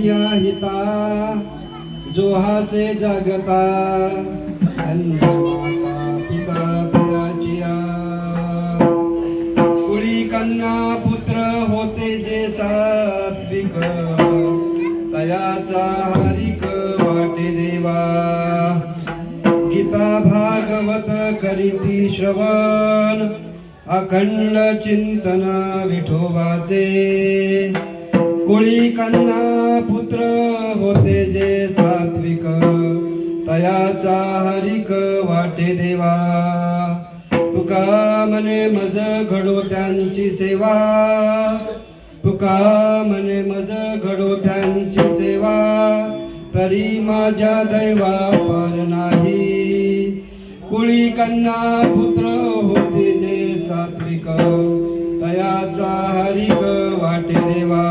Apulia हिता जो हासे जागता माता पिता तयाचिया कुळी कन्या पुत्र होते जे सात्विक तयाचा हरिक वाटे देवा गीता भागवत करीती श्रवण अखंड चिंतन विठोबाचे कुळी कन्या पुत्र होते जे सात्विक तयाचा हरिक वाटे देवा तुका मने मज घडो त्यांची सेवा तुका मने मज घडो त्यांची सेवा तरी माझ्या दैवा पार नाही कुळी कन्या पुत्र होते जे सात्विक तयाचा हरिक वाटे देवा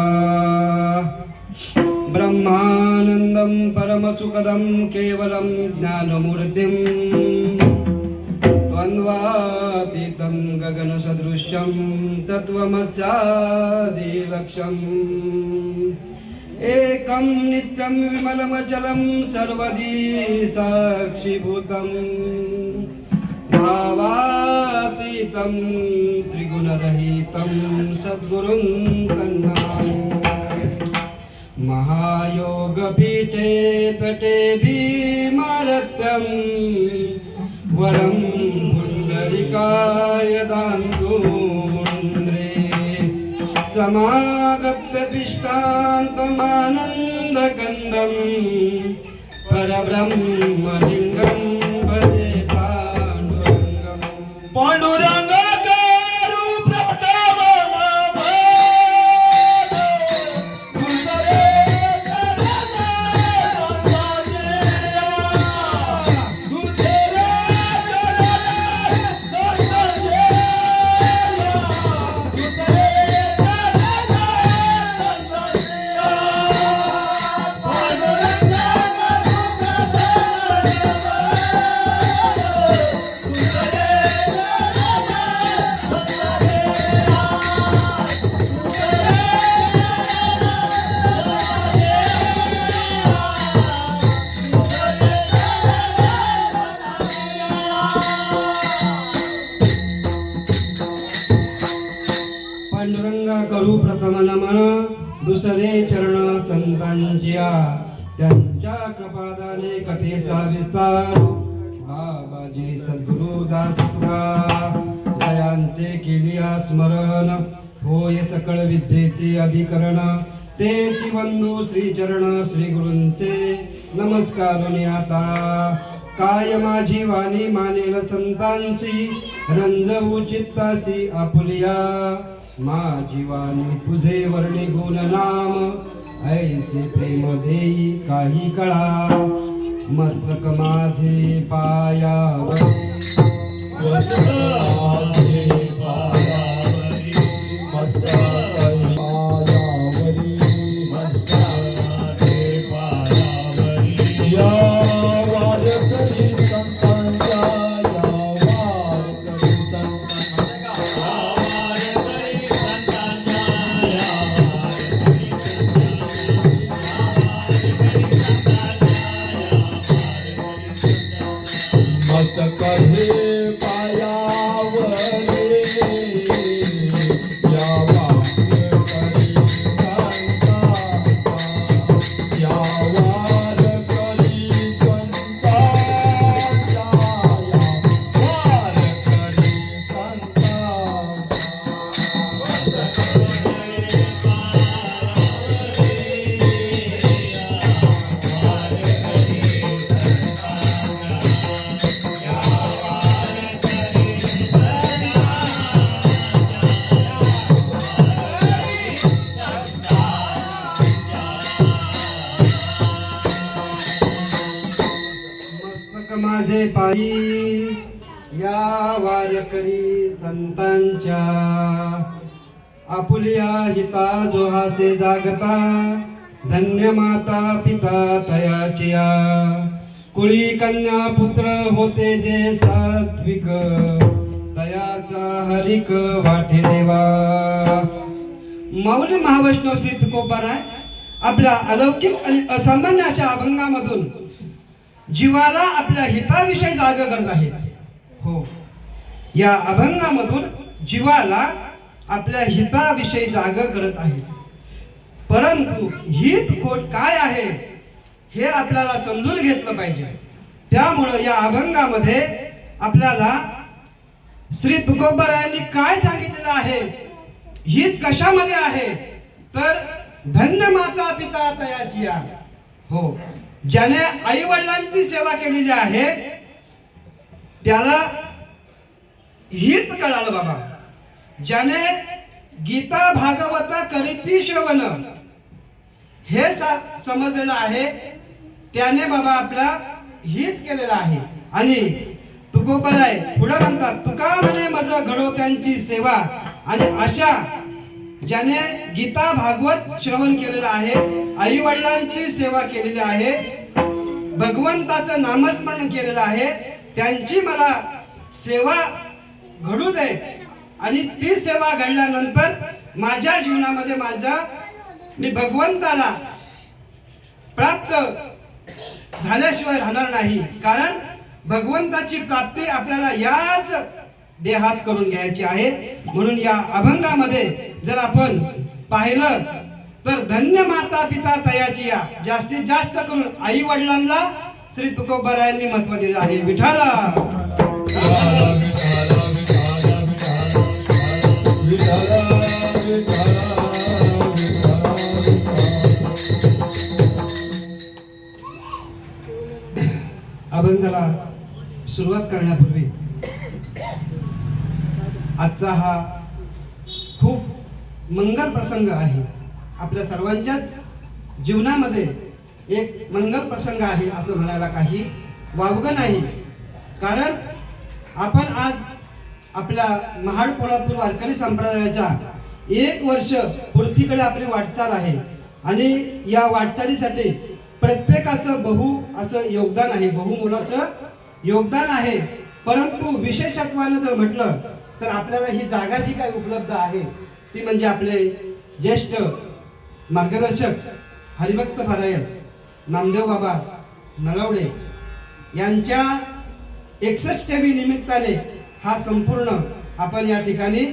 ब्रह्मानंदं परमसुखदं केवलं ज्ञानमूर्तिं द्वन्द्वातीतं गगनसदृश्यं तत्त्वमस्यादिलक्ष्यम् एकं नित्यं विमलमचलं सर्वदी साक्षीभूतं भावातीतं त्रिगुणरहितं सद्गुरुं तन्नामि महायोगपीठे तटे भीमारत्यं वरं पुण्डरीकाय दान्तु मुन्द्रे समागत्य तिष्ठान्तमानन्दकन्दं परब्रह्मलिङ्गं भजे पाण्डुरङ्गं पांडुरंगा करू प्रथम नमन दुसरे चरण संतांच्या त्यांच्या कपादाने कथेचा विस्तार बाबाजी सद्गुरु दास जयांचे केलिया स्मरण होय सकळ विद्येचे अधिकरण तेची बंधू श्री चरण श्री गुरूंचे नमस्कार आता काय माझी वाणी मानेल संतांची रंजवू चित्तासी आपुलिया माझी वाणी तुझे वर्णी गुण नाम ऐसे प्रेम देई काही कळा मस्तक माझे पायावरी माझे पायी या वारकरी संतांच्या आपुलिया हिता जो हासे जागता धन्य माता पिता तयाचिया कुळी कन्या पुत्र होते जे सात्विक तयाचा हरिक वाटे देवा। माऊली महावैष्णव श्री तुकोबाराय आपल्या अलौकिक आणि असामान्य अशा अभंगामधून जीवाला आपल्या हिताविषयी जाग करत आहेत. हो, या अभंगामधून जीवाला आपल्या हिताविषयी जाग करत आहेत. परंतु हित खोट काय आहे हे आपल्याला समजून घेतलं पाहिजे. त्यामुळं या अभंगामध्ये आपल्याला श्री तुकोबारायांनी काय सांगितलेलं आहे, हित कशामध्ये आहे, तर धन्य माता पिता तयाची या. हो, ज्याने आई वडिलांची सेवा केलेली आहे त्याला हित कळालं बाबा. ज्याने गीता भागवत करीती श्रवण हे समजलेलं आहे त्याने बाबा आपला हित केलेलं आहे. आणि तुकोबाराय पुढे म्हणतात, तुका म्हणे मज घडो त्यांची सेवा. आणि अशा ज्याने गीता भागवत श्रवण केलेलं आहे, आई वडिलांची सेवा केलेली आहे, भगवंताचं नामस्मरण केलेलं आहे, त्यांची मला सेवा घडू दे. आणि ती सेवा घडल्यानंतर माझ्या जीवनामध्ये मी भगवंताला प्राप्त झाल्याशिवाय राहणार नाही. कारण भगवंताची प्राप्ती आपल्याला याच देहात करून घ्यायची आहे. म्हणून या अभंगामध्ये जर आपण पाहिलं तर धन्य माता पिता तयाची या, जास्तीत जास्त करून आई वडिलांना श्री तुकोबारायांनी महत्व दिलं आहे. विठाला अभंगाला सुरुवात करण्यापूर्वी आजचा हा खूप मंगल प्रसंग आहे. आपल्या सर्वांच्याच जीवनामध्ये एक मंगल प्रसंग आहे असं म्हणायला काही वावगं नाही. कारण आपण आज आपल्या महाड कोल्हापूर वारकरी संप्रदायाच्या 1 वर्ष पूर्तीकडे आपली वाटचाल आहे. आणि या वाटचालीसाठी प्रत्येकाचं असं योगदान आहे, बहुमोलाचं योगदान आहे. परंतु विशेषत्वानं जर म्हटलं तर आपल्याला ही जागा जी काही उपलब्ध आहे ती म्हणजे आपले ज्येष्ठ मार्गदर्शक हरिभक्त पारायण नामदेव बाबा नळवडे यांच्या 61वी निमित्ताने हा संपूर्ण आपण या ठिकाणी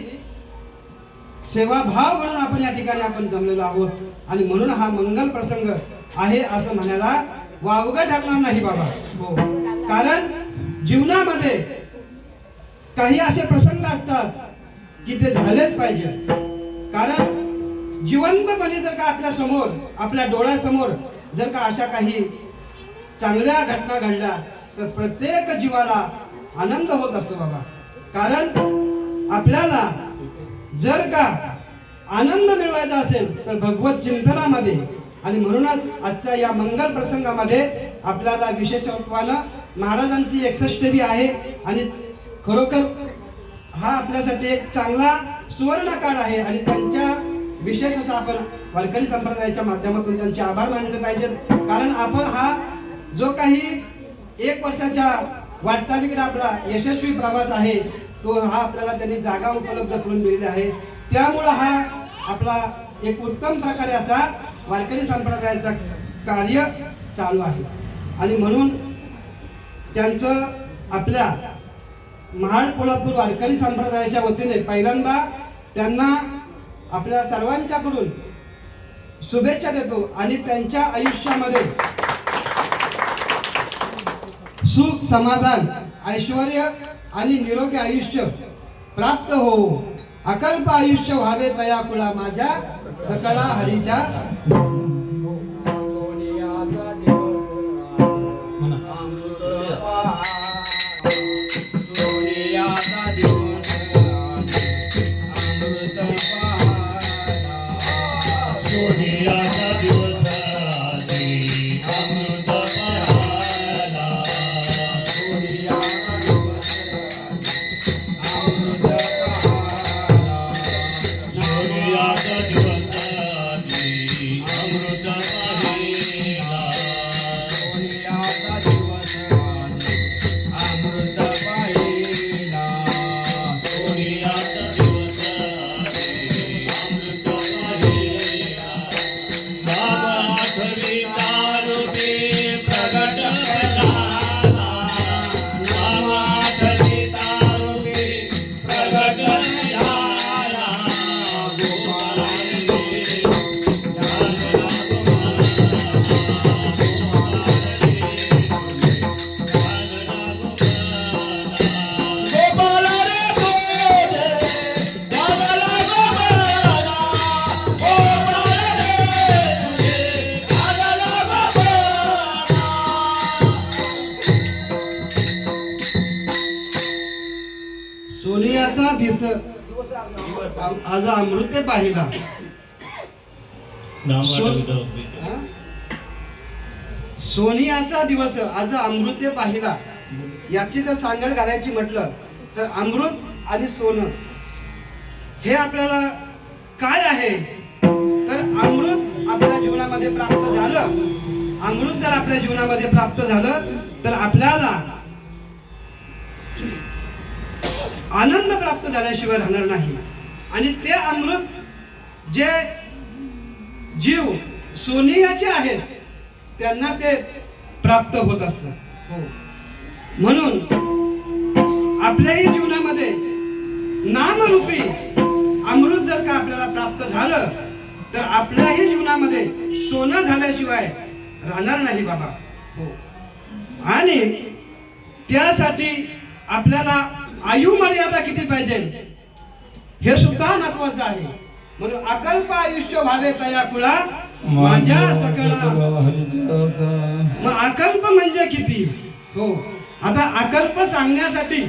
सेवाभाव म्हणून आपण या ठिकाणी आपण जमलेलो आहोत. आणि म्हणून हा मंगल प्रसंग आहे असं म्हणायला वावगं ठरणार नाही बाबा. हो, कारण जीवनामध्ये काही असे प्रसंग असतात की ते झालेच पाहिजे. कारण जिवंतपणे जर का आपल्या समोर, आपल्या डोळ्यासमोर जर का अशा काही चांगल्या घटना घडल्या तर प्रत्येक जीवाला आनंद होत असतो बाबा. कारण आपल्याला जर का आनंद मिळवायचा असेल तर भगवत चिंतनामध्ये. आणि म्हणूनच आजच्या या मंगल प्रसंगामध्ये आपल्याला विशेषत्वानं महाराजांची 61वी आहे. आणि खरोखर हा आपल्यासाठी एक चांगला सुवर्ण काळ आहे. आणि त्यांच्या विशेष असा आपण वारकरी संप्रदायाच्या माध्यमातून त्यांचे आभार मानले पाहिजेत. कारण आपण हा जो काही 1 वर्षाच्या वाटचालीकडे आपला यशस्वी प्रवास आहे तो हा आपल्याला त्यांनी जागा उपलब्ध करून दिलेली आहे. त्यामुळं हा आपला एक उत्तम प्रकारे असा वारकरी संप्रदायाचा कार्य चालू आहे. आणि म्हणून त्यांचं आपल्या महाड कोल्हापूर वारकरी संप्रदायाच्या वतीने पहिल्यांदा त्यांना आपल्या सर्वांच्याकडून शुभेच्छा देतो. आणि त्यांच्या आयुष्यामध्ये सुख, समाधान, ऐश्वर्य आणि निरोगी आयुष्य प्राप्त हो. अकल्प आयुष्य व्हावे तया कुळा माझ्या सकळा हरीच्या. आज अमृते पाहिला हा? सोनियाचा दिवस आज अमृते पाहिला. याची जर सांगड घालायची म्हटलं तर अमृत आणि सोनं हे आपल्याला काय आहे, तर अमृत आपल्या जीवनामध्ये प्राप्त झालं. अमृत जर आपल्या जीवनामध्ये प्राप्त झालं तर आपल्याला आनंद प्राप्त झाल्याशिवाय राहणार नाही. आणि ते अमृत जे जीव सोनियाचे आहेत त्यांना ते प्राप्त होत असतं. हो, म्हणून आपल्याही जीवनामध्ये नामरूपी अमृत जर का आपल्याला प्राप्त झालं तर आपल्याही जीवनामध्ये सोनं झाल्याशिवाय राहणार नाही बाबा. हो, आणि त्यासाठी आपल्याला आयु मर्यादा किती पाहिजे हे सुद्धा महत्वाचं आहे. म्हणून अकल्प आयुष्य व्हावे तया कुळा माझ्या सकळा. मग अकल्प म्हणजे किती? हो, आता अकल्प सांगण्यासाठी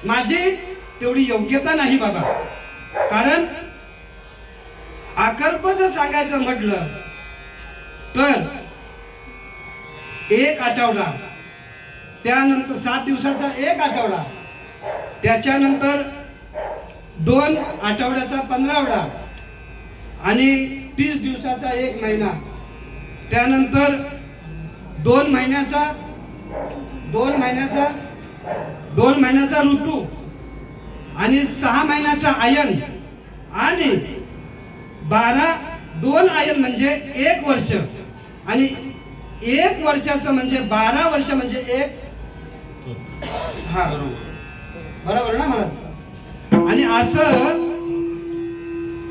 माझी तेवढी योग्यता नाही बाबा. कारण अकल्प जर सांगायचं म्हटलं तर 1 आठवडा, त्यानंतर 7 दिवसाचा 1 आठवडा, त्याच्यानंतर 2 आठवड्याचा 15वडा आणि 30 दिवसाचा 1 महिना, त्यानंतर 2 महिन्याचा ऋतू आणि 6 महिन्याचा आयन आणि 2 आयन म्हणजे 1 वर्ष आणि 1 वर्षाचं म्हणजे 12 वर्ष म्हणजे 1. हा, बरोबर ना महाराज. आणि असं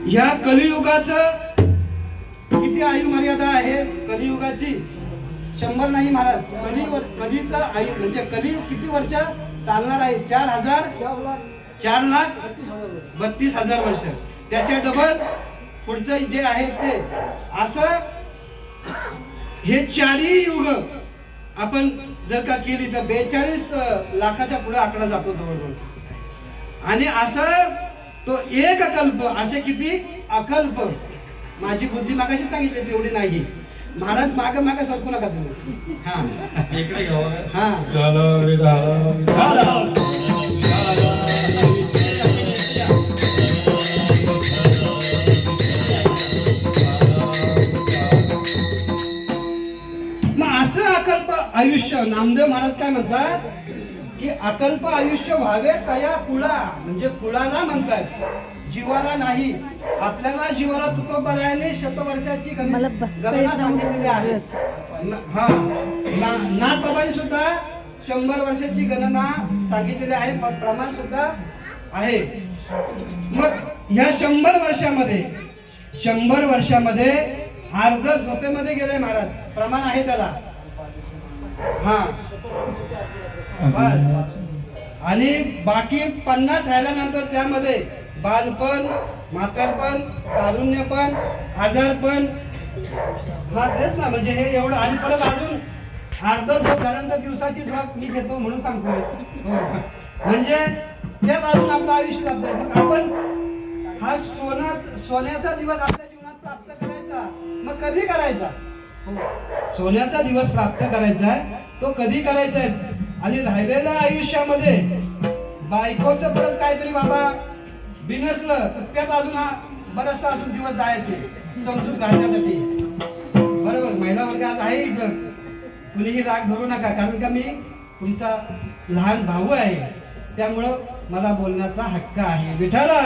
ह्या कलियुगाचं किती आयु मर्यादा आहे कलियुगाची? 100 नाही महाराज. कलीचा आयु म्हणजे कलियुग किती वर्ष चालणार आहे? 4,32,000 वर्ष. त्याच्या डबल पुढचं जे आहे ते असं हे 4ही युग आपण जर का केली तर 42 लाखाच्या पुढे आकडा जातो जवळजवळ. आणि असं तो 1 अकल्प, असे किती अकल्प. माझी बुद्धी मागाशी सांगितली तेवढी नाही महाराज. माग सरकू नका तुम्ही. हा, इकडे घ्या. हा, मग असं अकल्प आयुष्य नामदेव महाराज काय म्हणतात की अकल्प आयुष्य व्हावे तया कुळा, म्हणजे कुळाला म्हणतात, जीवाला नाही. आपल्याला जीवाला तुकोबरायाने शतवर्षाची गणना सांगितलेली आहे. हा, नाथ बाबांनी सुद्धा 100 वर्षाची गणना सांगितलेली आहे, प्रमाण सुद्धा आहे. मग ह्या 100 वर्षामध्ये अर्ध झोपेमध्ये गेले महाराज. प्रमाण आहे त्याला. हा, आणि बाकी 50 राहिल्यानंतर त्यामध्ये बालपण, म्हातारपण, तारुण्यपण, आजारपण, हा तेच ना. म्हणजे हे एवढं. आणि परत अजून अर्ध झोप झाल्यानंतर दिवसाची झोप मी घेतो म्हणून सांगतोय. म्हणजे त्यात अजून आपलं आयुष्य जातंय. मग आपण हा सोन्याचा दिवस आपल्या जीवनात प्राप्त करायचा, मग कधी करायचा? सोन्याचा दिवस प्राप्त करायचा आहे तो कधी करायचा आहे? आणि राहिलेल्या आयुष्यामध्ये बायकोचं परत काहीतरी बाबा बिनसलं तर त्यात अजून हा बराचसा अजून दिवस जायचे समजूत घालण्यासाठी. बरोबर, महिला वर्ग आज आहे इथं. कुणीही राग धरू नका, कारण का मी तुमचा लहान भाऊ आहे, त्यामुळं मला बोलण्याचा हक्क आहे. विठ्ठला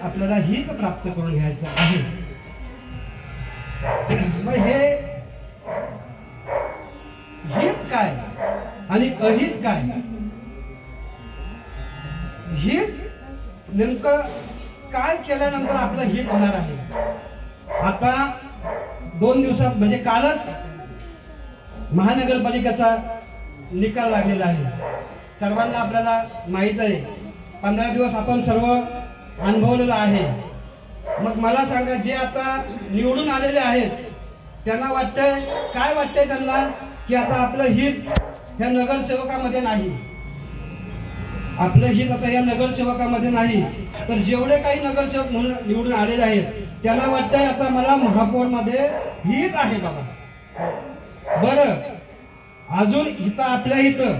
आपल्याला हित प्राप्त करून घ्यायचं आहे. मग हे हित काय आणि अहित काय? हित नेमकं काय केल्यानंतर आपलं हित होणार आहे? आता 2 दिवसात म्हणजे कालच महानगरपालिकेचा निकाल लागलेला आहे. सर्वांना आपल्याला माहित आहे 15 दिवस आपण सर्व अनुभवलेलं आहे. मग मला सांगा, जे आता निवडून आलेले आहेत त्यांना वाटतंय, काय वाटतंय त्यांना, की आता आपलं हित ह्या नगरसेवकामध्ये नाही, आपलं हित आता या नगरसेवकामध्ये नाही. तर जेवढे काही नगरसेवक म्हणून निवडून आलेले आहेत त्यांना वाटतंय आता मला महापौरमध्ये हित आहे बाबा. बरं, अजून इथं आपल्या इथं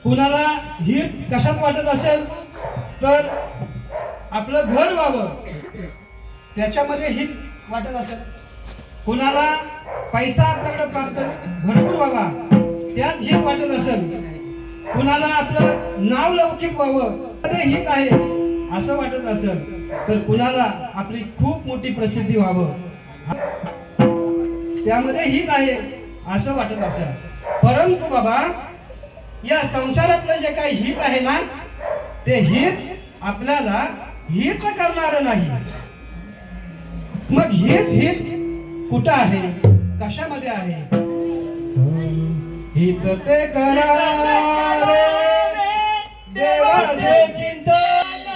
कुणाला हित कशात वाटत असेल तर आपलं घर व्हावं त्याच्यामध्ये हित वाटत असेल. कुणाला पैसा आपल्याकडे प्राप्त भरपूर व्हावा त्यात हित वाटत असेल. कुणाला आपलं नाव लौकिक व्हावं ते हित आहे असं वाटत असेल. तर कुणाला आपली खूप मोठी प्रसिद्धी व्हावं त्यामध्ये हित आहे असं वाटत असेल. परंतु बाबा, या संसारातलं जे काही हित आहे ना, ते हित आपल्याला हित करणार नाही. मग हित कुठं आहे, कशामध्ये आहे? हित ते करावे देवाचे चिंतन,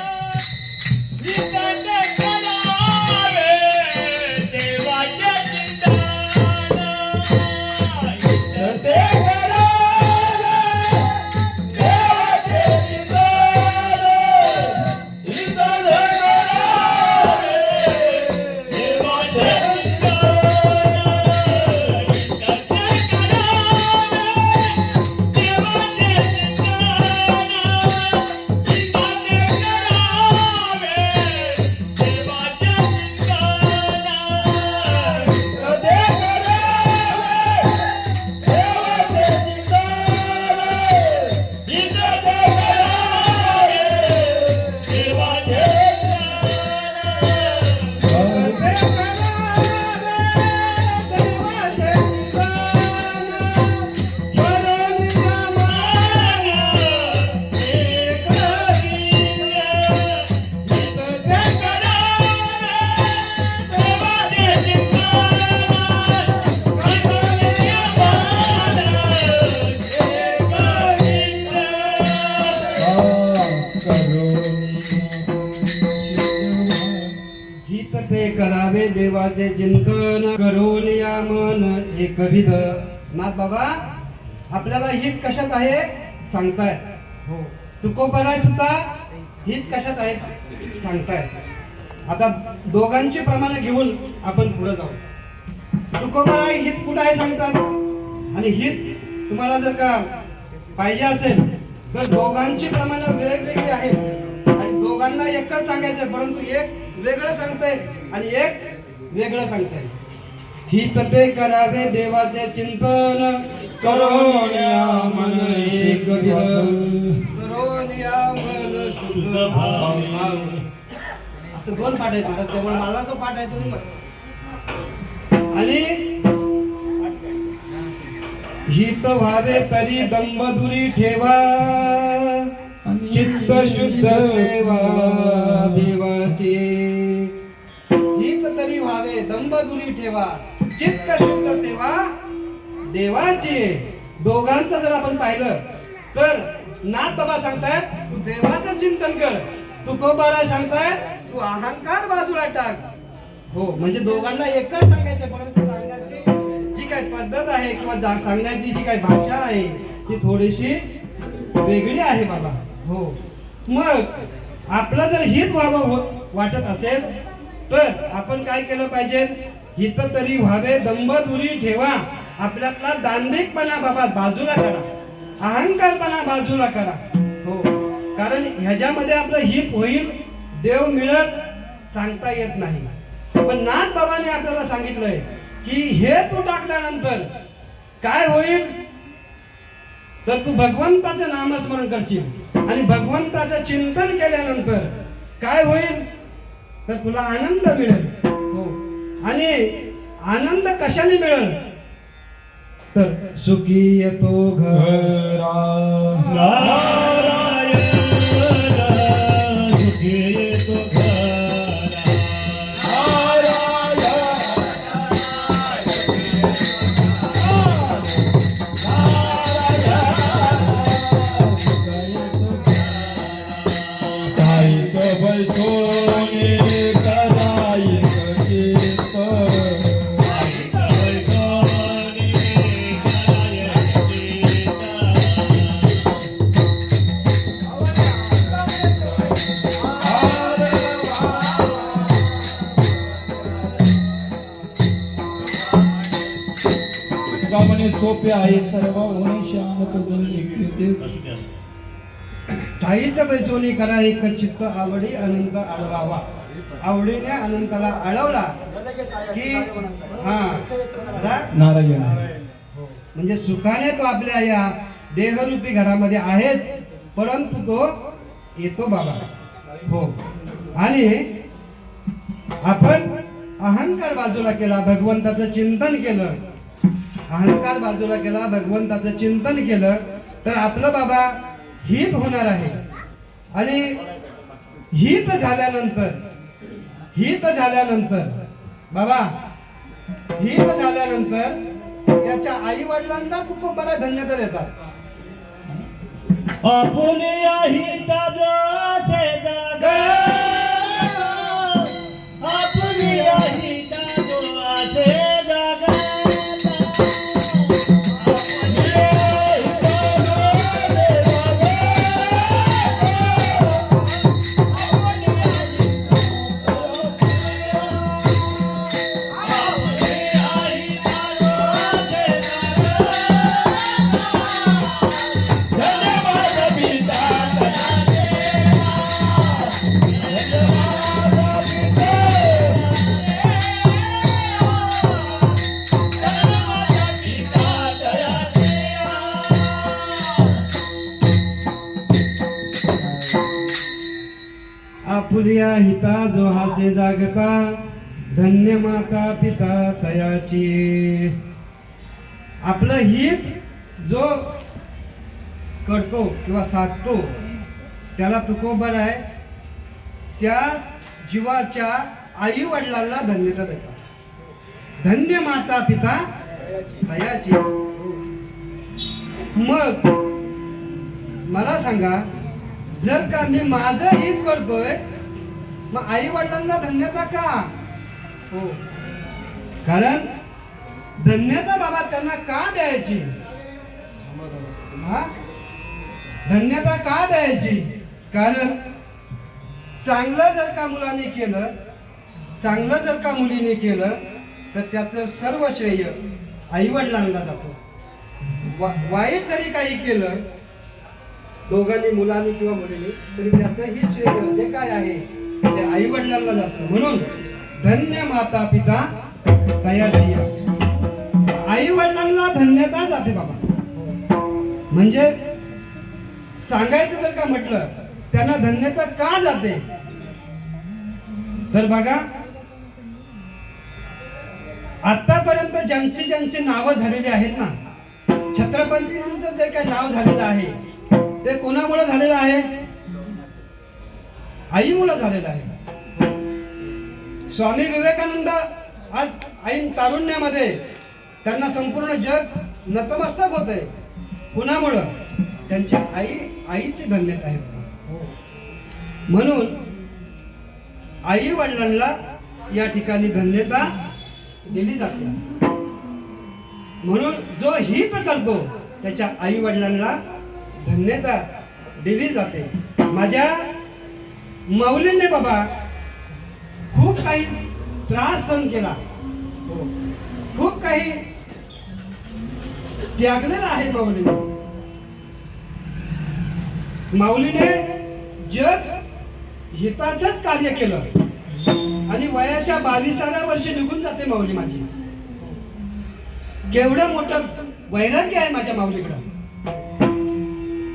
हित ते करावे देवाचे चिंतन, हित ते करावे देवाचे चिंतन, करून या मन एकविध. नाथ बाबा, आपल्याला हित कशात आहे सांगताय. हो, तुकोबराय सुद्धा हित कशात आहे सांगताय. आता दोघांची प्रमाणे घेऊन आपण पुढे जाऊ. तुकोबराय हित कुठं आहे सांगतात, आणि हित तुम्हाला जर का पाहिजे असेल तर दोघांची प्रमाणे वेगवेगळी आहेत आणि दोघांना एकच सांगायचं, परंतु एक वेगळं सांगताय आणि एक वेगळं सांगताय. हित ते करावे देवाचे चिंतन, करून या मन एकविध, करून या मन शुद्ध भाव. असं दोन पाठ आहेत, त्यामुळे मला तो पाठ आहे तुम्ही. आणि हित व्हावे तरी दंभ दुरी ठेवा, चित्त शुद्ध सेवा देवाचे. हित तरी व्हावे दंभ दुरी ठेवा, चित्त शुद्ध सेवा देवाची. दोघांचं जर आपण पाहिलं तर नाथ बाबा सांगतायत तू देवाचं चिंतन कर, तुकोबाराय सांगतायत तू अहंकार बाजूला टाक. हो, म्हणजे दोघांना एकच सांगायचं, परंतु सांगण्याची जी काही पद्धत आहे किंवा सांगण्याची जी काही भाषा आहे ती थोडीशी वेगळी आहे बाबा. हो, मग आपलं जर हित व्हावं वाटत असेल तर आपण काय केलं पाहिजे? हित तरी व्हावे दंभ दुरी ठेवा. आपल्यातला दांभिकपणा बाबा बाजूला करा, अहंकारपणा बाजूला करा. हो, कारण ह्याच्यामध्ये आपलं हित होईल, देव मिळत सांगता येत नाही. पण नाथ बाबांनी आपल्याला सांगितलंय की हे तू टाकल्यानंतर काय होईल, तर तू भगवंताचं नामस्मरण करशील आणि भगवंताचं चिंतन केल्यानंतर काय होईल, तर तुला आनंद मिळेल. हो, आणि आनंद कशाने मिळेल, तर सुखी येतो घरा, सुखी येतो घरा. तुका म्हणे सोपे आहे सर्व होणे श्याम तो दोन्ही एकते ठाईच बैसोनी करा एक चित्त आवडी अनंत आळवावा. आवडीने अनंताला आळवला की हा नारायण म्हणजे सुखाने तो आपल्या या देहरूपी घरामध्ये आहेच, परंतु तो येतो बाबा. हो, आणि आपण अहंकार बाजूला केला, भगवंताचं चिंतन केलं. अहंकार बाजूला केला, भगवंताचं चिंतन केलं तर आपलं बाबा हित होणार आहे. आणि हित झाल्यानंतर बाबा हित झाल्यानंतर त्याच्या आई वडिलांना खूप बरा धन्यता देतात. आपुलिया हिताचे जागा, आपुलिया हिताचे जागा, आपुलिया हिता जो हासे जागता, धन्य माता पिता तयाची. आपलं हित जो करतो किंवा साधतो त्याला तुकोबर आहे, त्या जीवाच्या आई वडिलांना धन्यता देतात. धन्य माता पिता तयाची. मग मला सांगा, जर का मी माझं हित करतोय मग आई वडिलांना धन्यता का? हो, कारण धन्यता बाबा त्यांना का द्यायची? हा, धन्यता का द्यायची? कारण चांगलं जर का मुलाने केलं, चांगलं जर का मुलीने केलं तर त्याचं सर्व श्रेय आई वडिलांना जातं. वाईट जरी काही केलं दोघांनी, मुलांनी किंवा मुलीने, तरी त्याचंही श्रेय जे काय आहे ते आई वडिलांना जातं. म्हणून धन्य माता पिता तयाची. आई वडिलांना धन्यता जाते बाबा. म्हणजे सांगायचं जर का म्हटलं त्यांना धन्यता का जाते तर बघा, आतापर्यंत ज्यांची ज्यांची नावं झालेली आहेत ना, छत्रपतींचं जे काही नाव झालेलं आहे ते कोणामुळे झालेलं आहे? आईमुळे झालेलं आहे. स्वामी विवेकानंद आज ऐन तारुण्यामध्ये त्यांना संपूर्ण जग नतमस्तक होत आहे. कुणामुळं? त्यांची आईची धन्यता आहे. म्हणून आई वडिलांना या ठिकाणी धन्यता दिली जाते. म्हणून जो हित करतो त्याच्या आई वडिलांना धन्यता दिली जाते. माझ्या माऊलीने बाबा खूप काही त्रास सहन केला, खूप काही त्यागलेलं आहे माऊलीने. माऊलीने जग हिताचंच कार्य केलं आणि वयाच्या 22व्या वर्षी निघून जाते माऊली माझी. केवढं मोठं वैराग्य आहे माझ्या माऊलीकडं.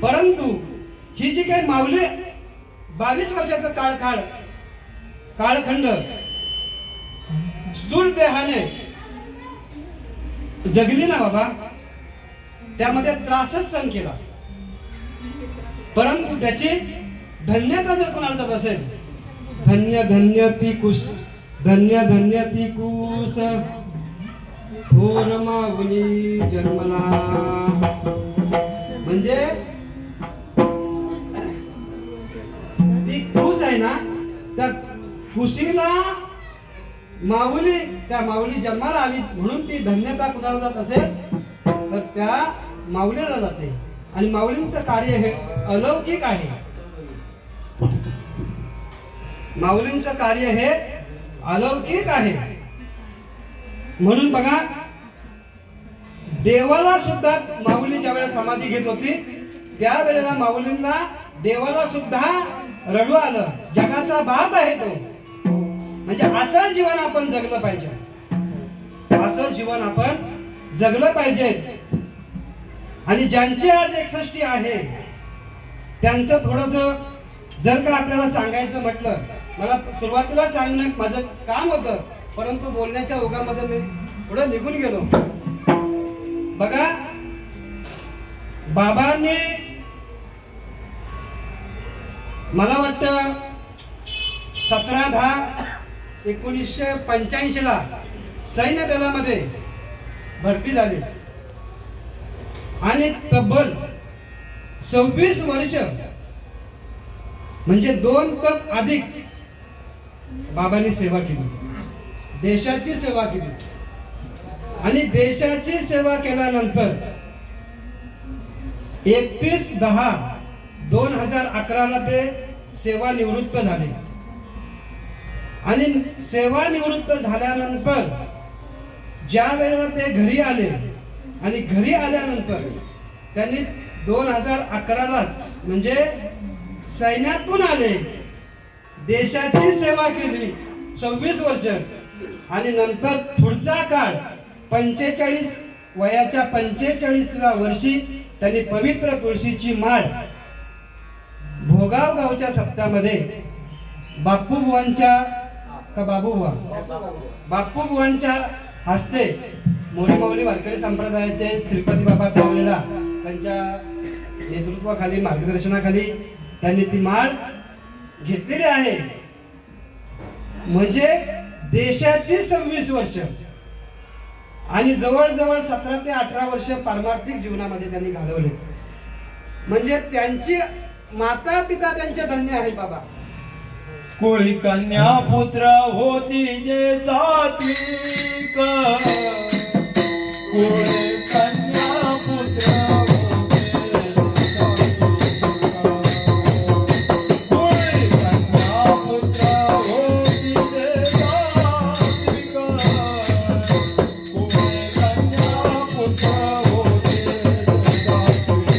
परंतु ही जी काही माऊली 22 वर्षाचा काळखंड स्थूल देहाने जगली ना बाबा, त्यामध्ये त्रासच सहन केला. परंतु त्याची धन्यता जर कोणाला जात असेल, धन्य धन्य ती कुश, धन्य धन्य ती कुस थोर माऊली जन्मला. म्हणजे ती कुस आहे ना, त्या कुशीला माऊली, त्या माऊली जन्माला आली म्हणून ती धन्यता कुणाला जात असेल तर त्या माऊलीला जाते. आणि माऊलींचं कार्य हे अलौकिक आहे. माऊलींचं कार्य हे अलौकिक आहे. म्हणून बघा, देवाला सुद्धा माऊली ज्या वेळेला समाधी घेत होती त्यावेळेला माऊलींना देवाला सुद्धा रडू आलं. जगाचा बाप आहे तो. म्हणजे असं जीवन आपण जगलं पाहिजे, असं जीवन आपण जगलं पाहिजे. आणि ज्यांची आज 61 आहे त्यांचं थोडस जर का आपल्याला सांगायचं म्हटलं, मला सुरुवातीला सांगणं माझं काम होतं, परंतु बोलण्याच्या ओघामध्ये मी थोडं निघून गेलो. बघा, बाबांनी मला वाटतं 17/10/1985 ला सैन्य दलामध्ये भरती झाली आणि तब्बल 26 वर्ष म्हणजे 2 पट अधिक बाबांनी सेवा केली, देशाची सेवा केली. आणि देशाची सेवा केल्यानंतर 31/10/2011 ला ते सेवानिवृत्त झाले. आणि सेवानिवृत्त झाल्यानंतर ज्या वेळेला ते घरी आले आणि घरी आल्यानंतर त्यांनी 2011 लाच म्हणजे सैन्यातून आले, देशाची सेवा केली 26 वर्ष. आणि नंतर पुढचा काळ 45 वयाच्या 45व्या वर्षी त्यांनी पवित्र तुळशीची माळ भोगाव गावच्या सप्त्यामध्ये बापूबुवांच्या का बाबूबुवा बापूबुवांच्या हस्ते मोरी वारकरी संप्रदायाचे श्रीपती बाबा त्यावेळेला त्यांच्या नेतृत्वाखाली मार्गदर्शनाखाली त्यांनी ती माळ घेतलेली आहे. म्हणजे देशाची 26 वर्ष आणि जवळजवळ 17 ते 18 वर्ष पारमार्थिक जीवनामध्ये त्यांनी घालवले. म्हणजे त्यांची माता पिता त्यांचे धन्य आहे बाबा. कुळी कन्या पुत्र होती जे सात्विक, कुळी कन्या पुत्र होते सात्विक, कुळी कन्या पुत्र होती जे सात्विक, कुळी कन्या पुत्र होते सात्विक.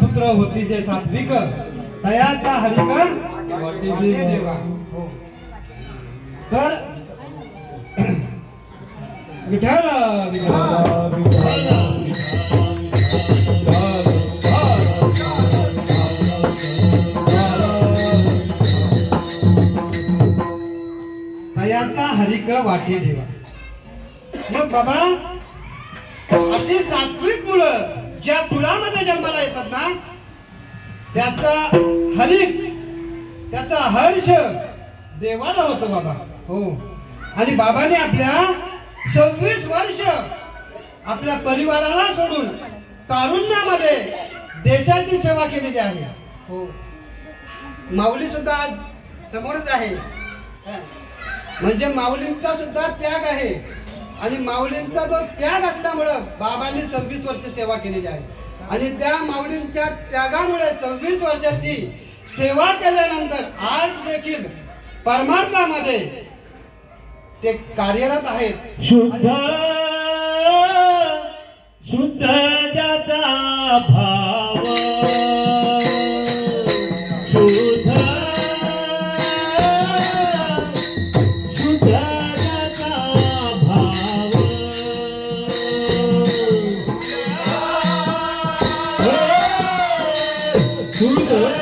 पुत्र होती जे सात्विक, तयाचा हरिक वाटे देवा. हो. तर विठाला विठाला तयाचा हरिक वाटे देवा. मग बाबा अशी सात्विक मुलं ज्या कुळामध्ये जन्माला येतात ना त्याचा हरिक त्याचा हर्ष देवाला होतो बाबा. हो आणि बाबाने आपल्या 26 वर्ष आपल्या परिवाराला सोडून तारुण्यामध्ये देशाची सेवा केलेली आहे. हो माऊली सुद्धा आज समोरच आहे. म्हणजे माऊलींचा सुद्धा त्याग आहे आणि माऊलींचा जो त्याग असल्यामुळं बाबांनी 26 वर्ष सेवा केलेली आहे आणि त्या माऊलींच्या त्यागामुळे 26 वर्षाची सेवा केल्यानंतर आज देखील परमार्थामध्ये ते कार्यरत आहेत. शुद्ध शुद्ध ज्याचा भाव शुद्ध शुद्ध ज्याचा भाव शुद्ध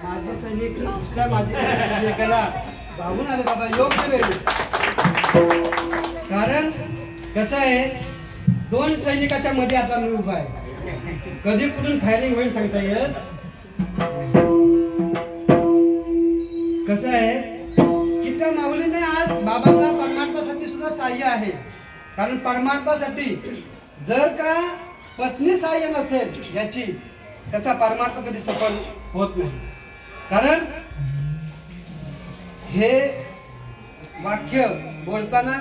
माझे सैनिक दुसऱ्या माझ्या सैनिकाला भागून आले बाबा. योग्य वेळी. कारण कसं आहे 2 सैनिकाच्या मध्ये आता मी उभा आहे. कधी कुठून फायरिंग होईल सांगता येत. कसं आहे की त्या माऊलीने आज बाबांना परमार्थासाठी सुद्धा सहाय्य आहे. कारण परमार्थासाठी जर का पत्नी सहाय्य नसेल याची त्याचा परमार्थ कधी सफल होत नाही. कारण हे वाक्य बोलताना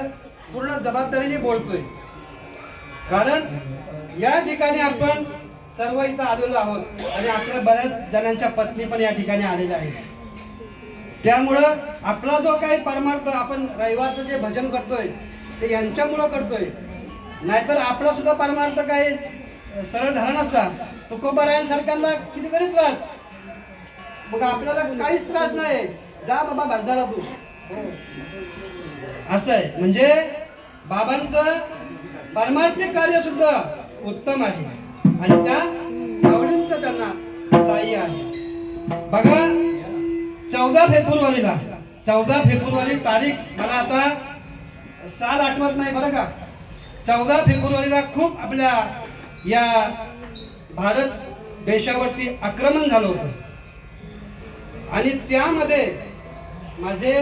पूर्ण जबाबदारीने बोलतोय. कारण या ठिकाणी आपण सर्व इथं आलेलो आहोत आणि आपल्या बऱ्याच जणांच्या पत्नी पण या ठिकाणी आलेल्या आहेत. त्यामुळं आपला जो काही परमार्थ आपण रविवारचं जे भजन करतोय ते यांच्यामुळं करतोय. नाहीतर आपला सुद्धा परमार्थ काही सरळ झाला नसता. तुकोबारायांसारख्यांना कितीतरी त्रास. मग आपल्याला काहीच त्रास नाही. जा बाबा भाजला तू. असं आहे. म्हणजे बाबांचं परमार्थिक कार्य सुद्धा उत्तम आहे आणि त्या माऊलींचं त्यांना सहाय्य आहे. बघा 14 फेब्रुवारी तारीख मला आता साल आठवत नाही बरं का. 14 फेब्रुवारीला खूप आपल्या या भारत देशावरती आक्रमण झालं होतं आणि त्यामध्ये माझे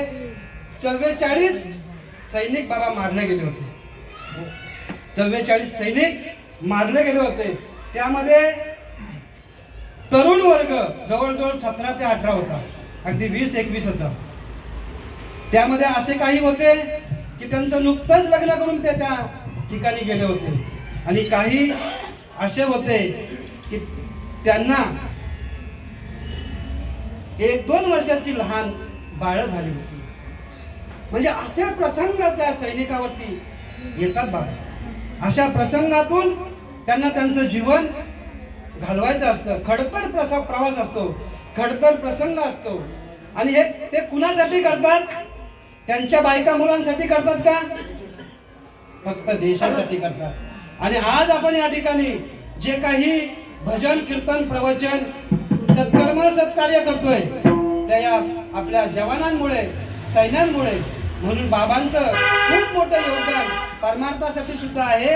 44 सैनिक बाबा मारले गेले होते. 44 सैनिक मारले गेले होते. त्यामध्ये तरुण वर्ग जवळजवळ 17 ते 18 होता. अगदी 20-21 त्यामध्ये असे काही होते की त्यांचं नुकतंच लग्न करून ते त्या ठिकाणी गेले होते आणि काही असे होते की त्यांना 1-2 वर्षाची लहान बाळ झाली होती. म्हणजे असे प्रसंग त्या सैनिकावरती येतात बाबा. अशा प्रसंगातून त्यांना त्यांचं जीवन घालवायचं असतं. खडतर प्रवास असतो, खडतर प्रसंग असतो. आणि हे ते कुणासाठी करतात? त्यांच्या बायका मुलांसाठी करतात का? फक्त देशासाठी करतात. आणि आज आपण या ठिकाणी जे काही भजन कीर्तन प्रवचन सत्कर्म सत्कार्य करतोय त्या या आपल्या जवानांमुळे सैन्यांमुळे. म्हणून बाबांचं खूप मोठं योगदान परमार्थासाठी सुद्धा आहे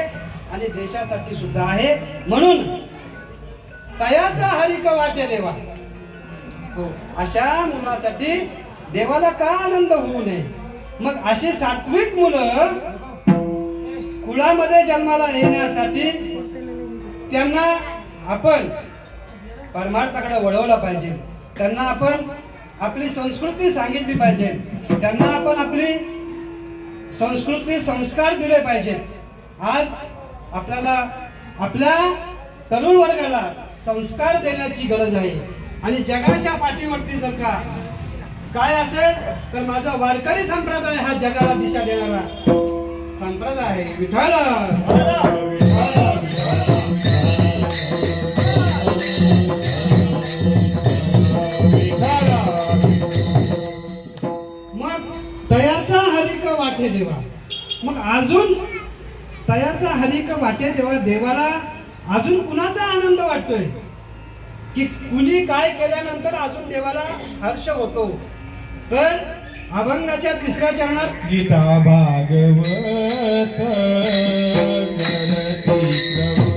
आणि देशासाठी सुद्धा आहे. म्हणून तयाचा हरिक वाटे देवा. हो, अशा मुलासाठी देवाला का आनंद होऊ नये? मग अशी सात्विक मुलं कुळामध्ये जन्माला येण्यासाठी त्यांना आपण परमार्थाकडे वळवलं पाहिजे. त्यांना आपण आपली संस्कृती सांगितली पाहिजे. त्यांना आपण आपली संस्कृती संस्कार दिले पाहिजेत. आज आपल्याला आपल्या तरुण वर्गाला संस्कार देण्याची गरज आहे. आणि जगाच्या पाठीवरती जर का काय असेल तर माझा वारकरी संप्रदाय हा जगाला दिशा देणारा संप्रदाय आहे. विठ्ठल मग तयाचा हरिक वाटे देवा. मग अजून तयाचा हरिक वाटे देवा. देवाला अजून कुणाचा आनंद वाटतोय की कुणी काय केल्यानंतर अजून देवाला हर्ष होतो? तर अभंगाच्या 3ऱ्या चरणात गीता भागवत करती श्रवण,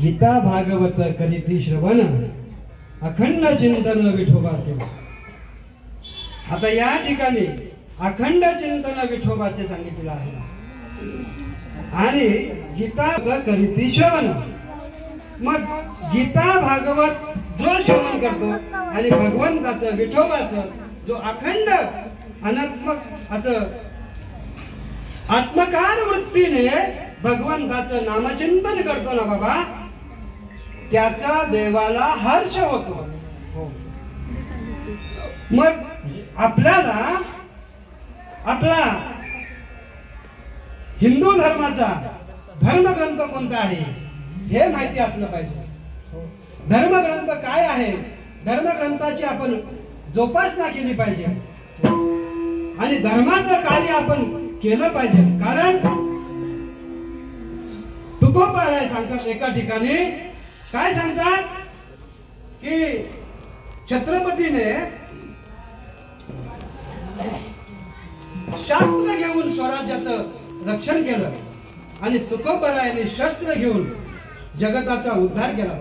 गीता भागवत करती श्रवण, गीता भागवत करीती श्रवण, अखंड चिंतन विठोबाचे. आता या ठिकाणी अखंड चिंतन विठोबाचे सांगितलेलं आहे. आणि गीता करीती श्रवण. मग गीता भागवत जो श्रवण करतो आणि भगवंताचं विठोबाचं जो अखंड अनात्मक असं आत्मकार वृत्तीने भगवंताचं नामचिंतन करतो ना बाबा, त्याचा देवाला हर्ष होतो. मग आपल्याला आपला हिंदू धर्माचा धर्मग्रंथ कोणता आहे हे माहिती असलं पाहिजे. धर्मग्रंथ काय आहे, धर्मग्रंथाची आपण जोपासना केली पाहिजे आणि धर्माचं कार्य आपण केलं पाहिजे. कारण तुकोबाराय सांगतात एका ठिकाणी, काय सांगतात की छत्रपतीने शास्त्र घेऊन स्वराज्याचं रक्षण केलं आणि तुकोबारायाने शस्त्र घेऊन जगताचा उद्धार केला.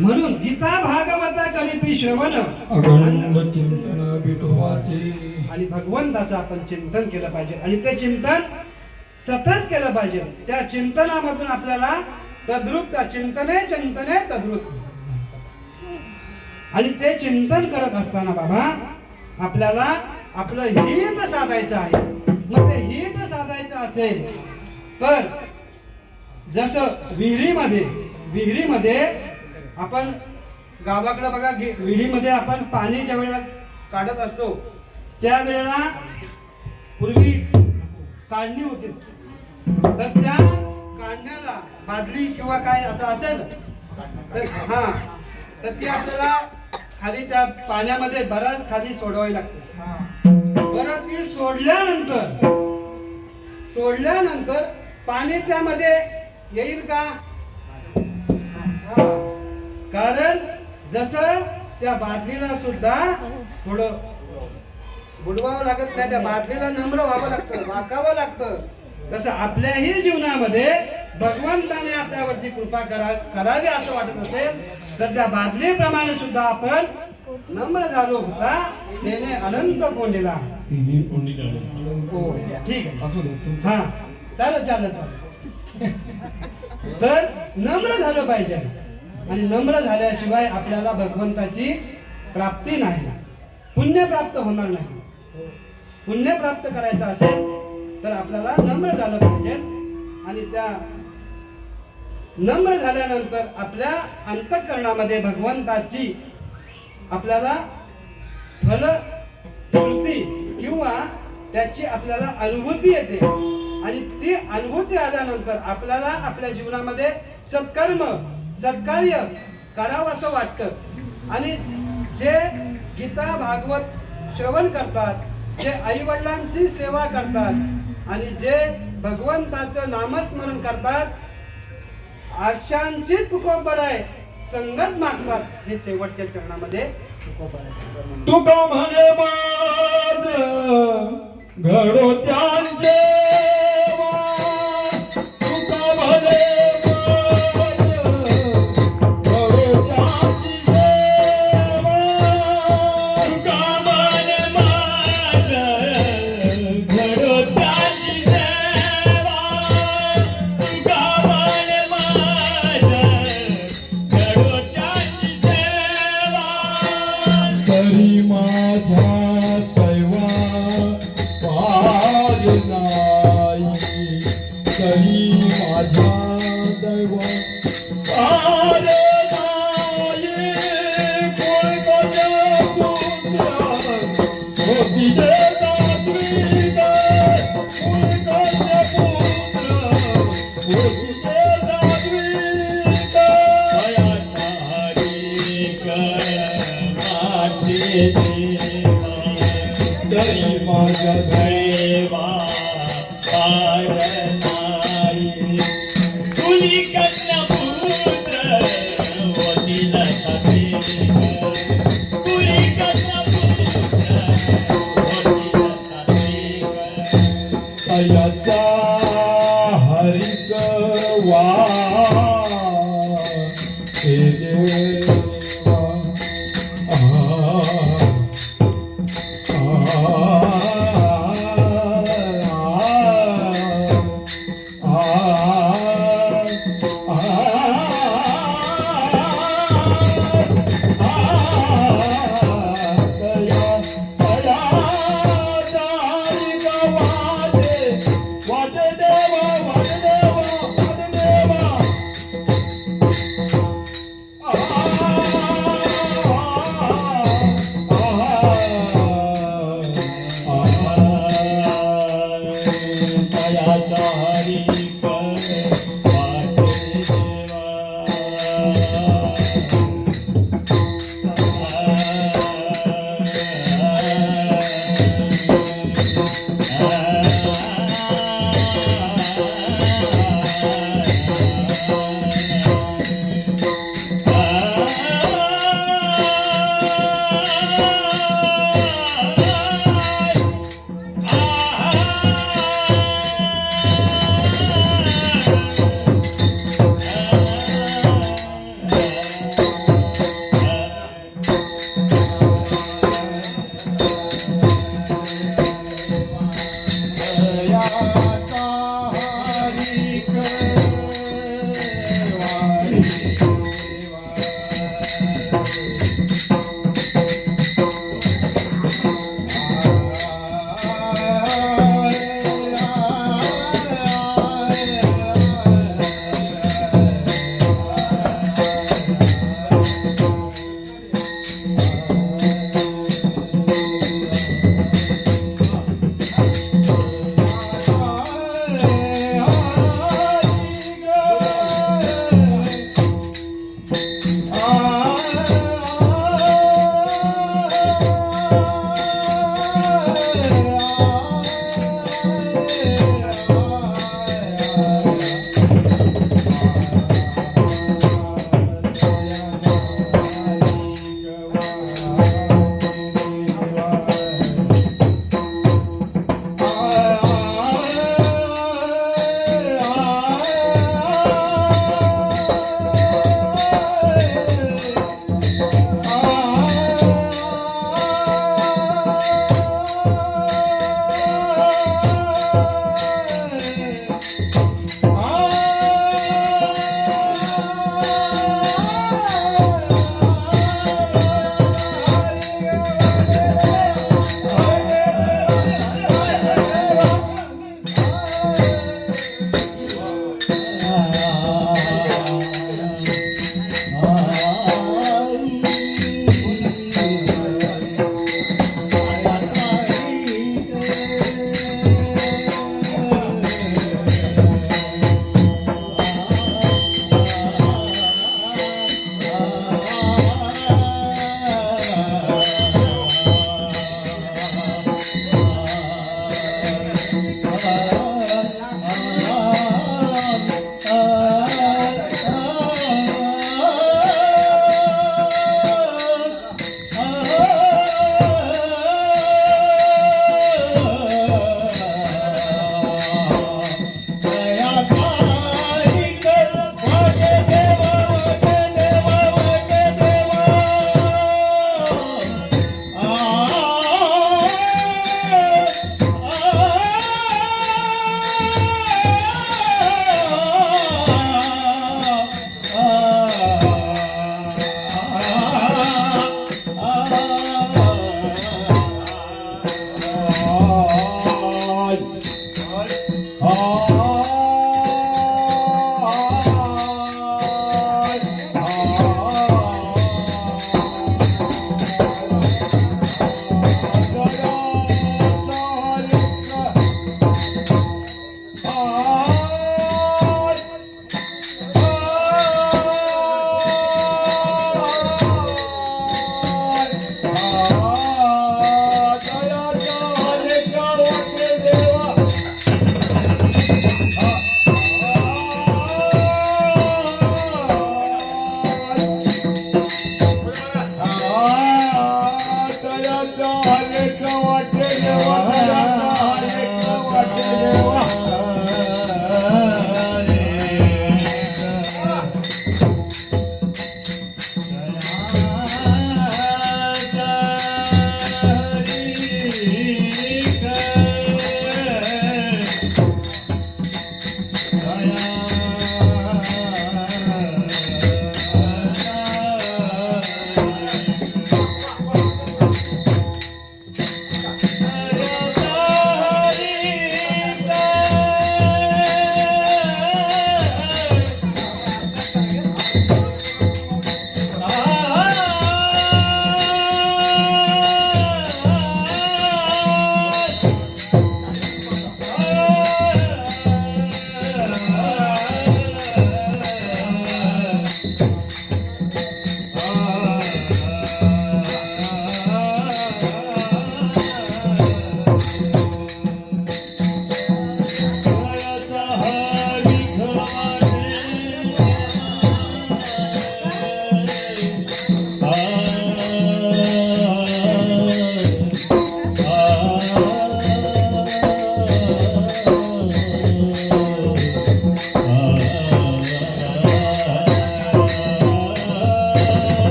म्हणून गीता भागवता करीती श्रवण, अखंड चिंतन विठोबाचे. आणि भगवंताचं आपण चिंतन केलं पाहिजे आणि ते चिंतन सतत केलं पाहिजे. त्या चिंतनामधून आपल्याला तद्रूप, त्या चिंतने चिंतने तद्रूप, आणि ते चिंतन करत असताना बाबा आपल्याला आपलं हित साधायचं आहे. मग ते हित साधायचं असेल तर जसं विहिरीमध्ये आपण गावाकडे बघा, विहिरीमध्ये आपण पाणी ज्या वेळेला काढत असतो त्यावेळेला पूर्वी काढणी होती, तर त्या काढण्याला बादली किंवा काय असं असेल तर तर ती आपल्याला खाली त्या पाण्यामध्ये बराच खाली सोडवावी लागते. बरं, ती सोडल्यानंतर पाणी त्यामध्ये येईल का? कारण जसं त्या बादलीला सुद्धा थोडं बुडवावं लागत नाही, त्या बादलीला नम्र व्हावं लागतं, वाकावं लागतं. तसं आपल्याही जीवनामध्ये भगवंताने आपल्यावरती कृपा करावी असं वाटत असेल तर त्या बादलीप्रमाणे सुद्धा आपण नम्र झालो होता त्याने अनंत कोंडीला. ठीक आहे, असू दे तू. हा चालेल. तर नम्र झालं पाहिजे आणि नम्र झाल्याशिवाय आपल्याला भगवंताची प्राप्ती नाही, पुण्य प्राप्त होणार नाही. पुण्य प्राप्त करायचं असेल तर आपल्याला नम्र झालं पाहिजे आणि त्या नम्र झाल्यानंतर आपल्या अंतःकरणामध्ये भगवंताची आपल्याला फलपूर्ती किंवा त्याची आपल्याला अनुभूती येते आणि ती अनुभूती आल्यानंतर आपल्याला आपल्या जीवनामध्ये सत्कार्य करावं असं वाटतं. आणि जे गीता भागवत श्रवण करतात, जे आई वडिलांची सेवा करतात आणि जे भगवंताचं नामस्मरण करतात, आशांची तुकोबराय संगत मागतात, हे शेवटच्या चरणामध्ये तुका म्हणे माझ घडो त्यांचे तुका म्हणे तरी माझ्या दैवा पाज नाही, तरी माझ्या दैवा पाज नाही. कोणत्या पुत्र होती दे दात्री ग, कोणत्या पुत्र होती दे दात्री ग. तरी माझ्या दैवा पार नाही, तुझी कन्या पुत्र होतील सखे, तुझी कन्या पुत्र होतील सखे. अयाचा हरिक वा देवा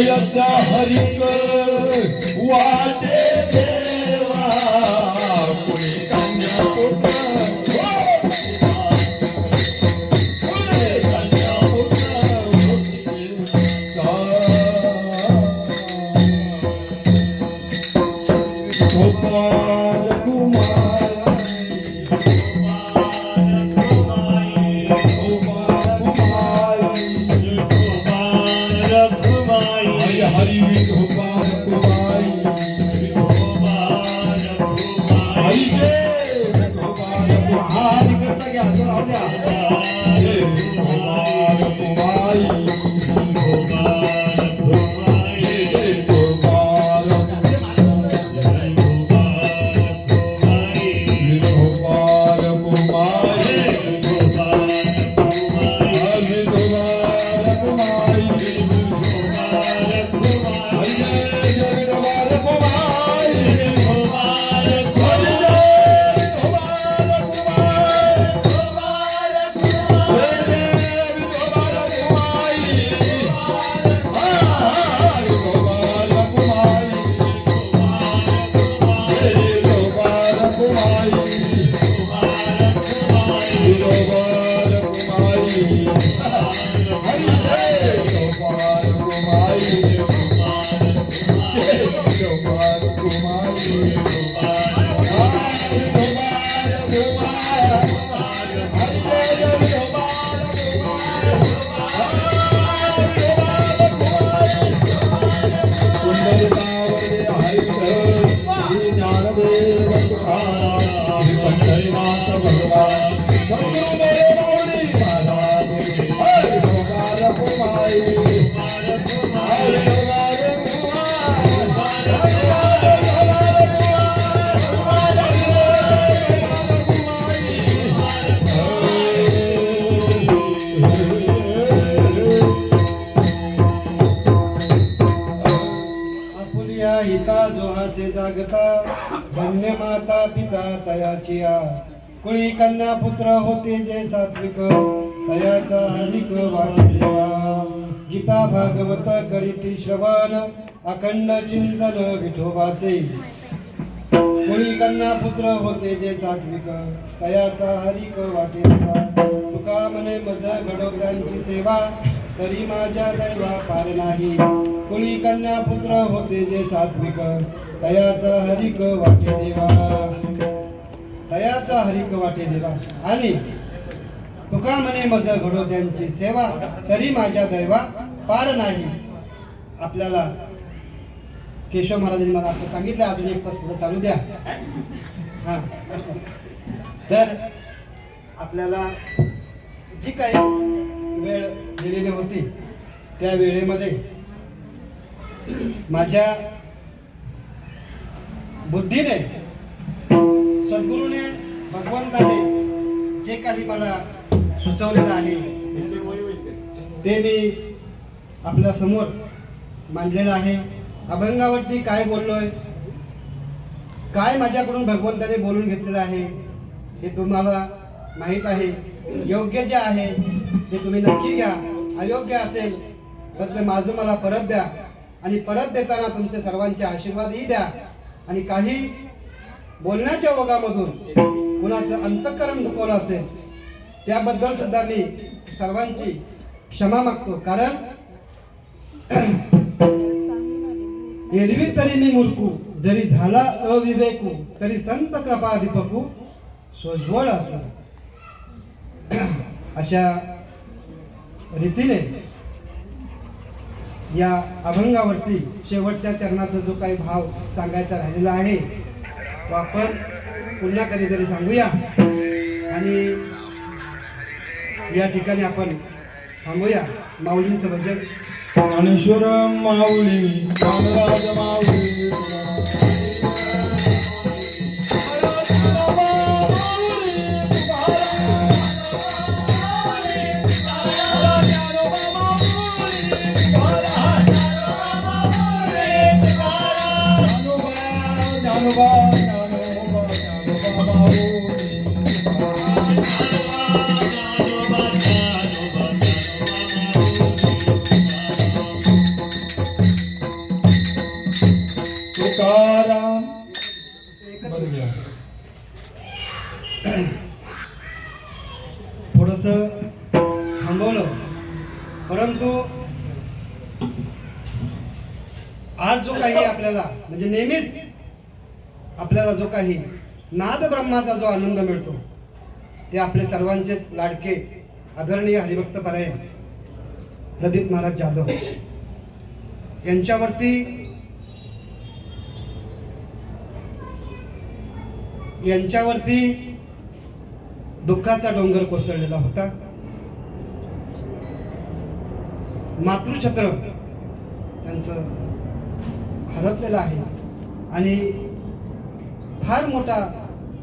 तयाचा हरिक वाटे देवा कुणी कन्या पुत्र कुणी कन्या पुत्र गोपाल कुमार हरि गोपाल कुमार हरि जय गोपाल कुमार कसं घ्या असं राहू द्या जय गोपाल कुमार जय गोपाल गोपाल कुमार हरि गोपाल आपुलिया हिता जोहासे जागता धन्य माता पिता तयाचिया कुळी कन्या पुत्र होते जे सात्विक तयाचा हरिक वाटिदेवा गीता भागवत करीती श्रवण अखंड चिंतन विठोबाचे कुळी कन्या पुत्र होते जे सात्विक तयाचा हरिक वाटिदेवा तुका म्हणे मज घडवत्यांची सेवा तरी माझ्या दैवा पार नाही कुळी कन्या पुत्र होते जे सात्विक तयाचा हरिक वाटे देवा तयाचा हरिक वाटे देवा आणि तुका म्हणे मज घडवत्यांची सेवा तरी माझ्या दैवा पार नाही. आपल्याला केशव महाराजांनी मला आता सांगितलं अजून एक तास पुढे चालू द्या. हा तर आपल्याला जी काही वेळ दिलेली होती त्या वेळेमध्ये माझ्या बुद्धीने सद्गुरूने भगवंताने जे काही मला सुचवलेलं आहे ते मी आपल्या समोर मांडलेलं आहे. अभंगावरती काय बोललोय, काय माझ्याकडून भगवंताने बोलून घेतलेलं आहे हे तुम्हाला माहीत आहे. योग्य जे आहे ते तुम्ही नक्की घ्या, अयोग्य असेल तर ते माझं मला परत द्या आणि परत देताना तुमचे सर्वांचे आशीर्वादही द्या. आणि काही बोलण्याच्या ओघामधून कुणाचं अंतःकरण दुखवलं असेल त्याबद्दल सुद्धा मी सर्वांची क्षमा मागतो. कारण एरवी तरी मी मुलकू जरी झाला अविवेकू तरी संत कृपाधिपकू सोज्वळ असं अशा रीतीने या अभंगावरती शेवटच्या चरणाचा जो काही भाव सांगायचा राहिलेला आहे तो आपण पुन्हा कधीतरी सांगूया. आणि या ठिकाणी आपण थांबूया. माऊलींचं भजन ज्ञानेश्वर माऊली ज्ञानराज माऊली थोडंसं थांबवलं, परंतु आज जो काही आपल्याला म्हणजे नेहमीच आपल्याला जो काही नाद ब्रह्माचा जो आनंद मिळतो ते आपले सर्वांचेच लाडके आदरणीय हरिभक्त परायण प्रदीप महाराज जाधव यांच्यावरती दुःखाचा डोंगर कोसळलेला होता. मातृछत्र त्यांचं हरपलेलं आहे आणि फार मोठा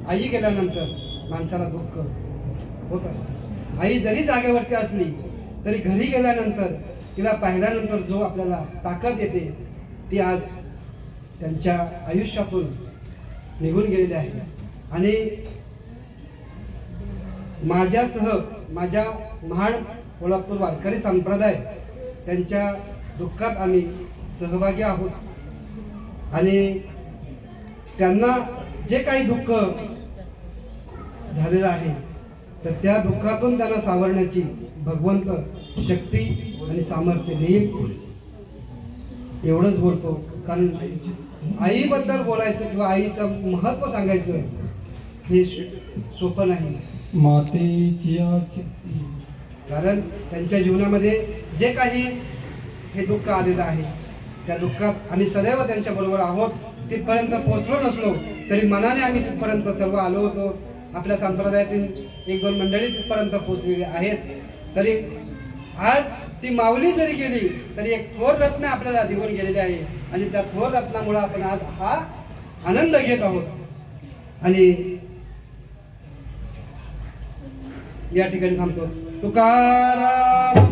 आई गेल्यानंतर माणसाला दुःख होत असतं. आई जरी जागेवरती असली तरी घरी गेल्यानंतर तिला पाहिल्यानंतर जो आपल्याला ताकद येते ती आज त्यांच्या आयुष्यातून निघून गेलेली आहे. आणि माझ्यासह माझ्या महाड कोल्हापूर वारकरी संप्रदाय त्यांच्या दुःखात आम्ही सहभागी आहोत. आणि त्यांना जे काही दुःख झालेलं आहे तर त्या दुःखातून त्यांना सावरण्याची भगवंत शक्ती आणि सामर्थ्य देईल एवढंच बोलतो. कारण आईबद्दल बोलायचं किंवा आईचं महत्त्व सांगायचं हे सोपं नाही. मातेची कारण त्यांच्या जीवनामध्ये जे काही हे दुःख आलेलं आहे त्या दुःखात आम्ही सदैव त्यांच्या बरोबर आहोत. तिथपर्यंत पोहोचलो नसलो तरी मनाने आम्ही तिथपर्यंत सर्व आलो होतो. आपल्या संप्रदायातील 1-2 मंडळी तिथपर्यंत पोहोचलेली आहेत. तरी आज ती माऊली जरी गेली तरी एक थोर रत्न आपल्याला दिवून गेलेली आहे आणि त्या थोर रत्नामुळे आपण आज हा आनंद घेत आहोत. आणि या ठिकाणी थांबतो. तुकाराम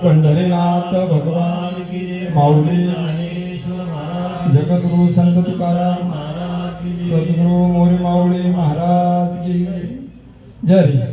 पंढरीनाथ भगवान की माऊली जगद्गुरु संत तुकाराम सद्गुरु मोरी माऊली महाराज की जय.